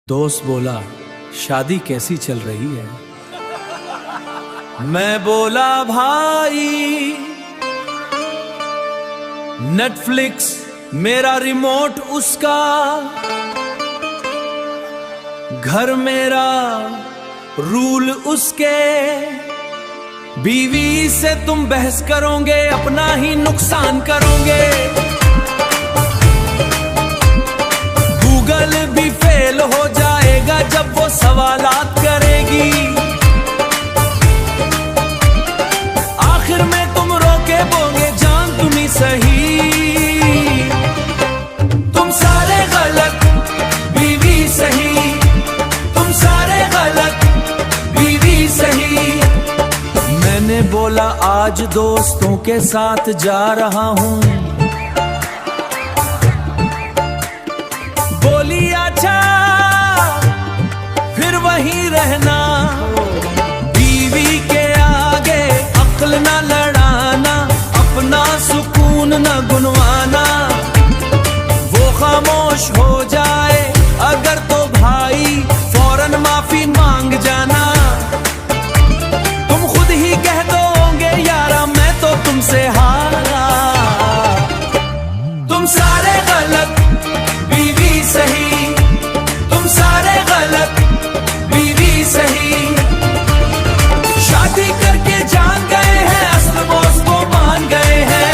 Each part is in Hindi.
दोस्त बोला शादी कैसी चल रही है। मैं बोला भाई नेटफ्लिक्स मेरा रिमोट उसका, घर मेरा रूल उसके। बीवी से तुम बहस करोगे अपना ही नुकसान करोगे। गूगल भी फेल हो जाएगा जब वो सवालात करेगी। आखिर में तुम रोके बोगे जान तुम्ही सही। तुम सारे गलत बीवी सही, तुम सारे गलत बीवी सही। मैंने बोला आज दोस्तों के साथ जा रहा हूं। बोली अच्छा फिर वहीं रहना। बीवी के आगे अक्ल न लड़ाना, अपना सुकून न गुनवाना। वो खामोश हो जाए अगर तो भाई फौरन माफी मांग जाना। तुम खुद ही कह दोगे यारा मैं तो तुमसे हारा। तुम सारे गलत बीवी सही, तुम सारे गलत बीवी सही। शादी करके जान गए हैं असल बॉस को मान गए हैं।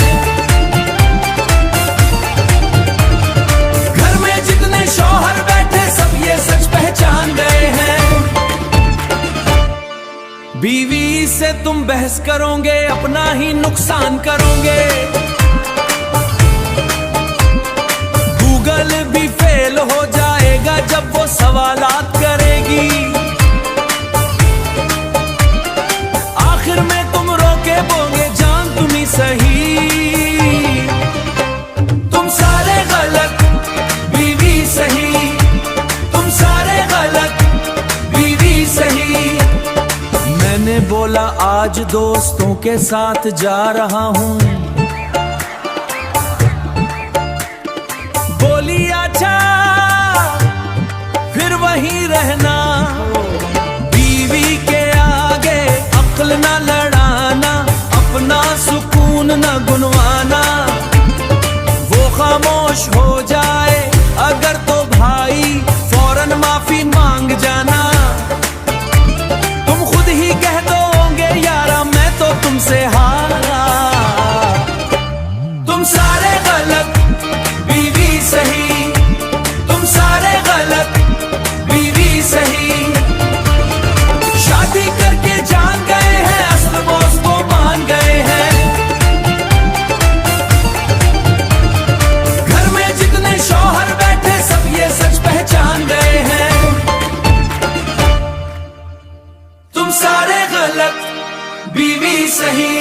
घर में जितने शौहर बैठे सब ये सच पहचान गए हैं। बीवी से तुम बहस करोगे अपना ही नुकसान करोगे। गूगल भी फेल हो जाएगा जब वो सवालात करेगी। आखिर में तुम रोके बोगे जान तुम्ही सही। तुम सारे गलत बीवी सही, तुम सारे गलत बीवी सही। मैंने बोला आज दोस्तों के साथ जा रहा हूं। बोली अच्छा फिर वहीं रहना। बीवी के आगे अक्ल न लड़ाना, अपना सुकून न गुनवाना। वो खामोश हो जाए अगर तो भाई फौरन माफी मांग जाना। तुम खुद ही कह दोगे यारा मैं तो तुमसे हारा। तुम सारे गलत बीवी सही, तुम सारे गलत बीवी सही। शादी करके जान गए हैं असल बॉस को मान गए हैं। घर में जितने शौहर बैठे सब ये सच पहचान गए हैं। तुम सारे गलत बीवी सही।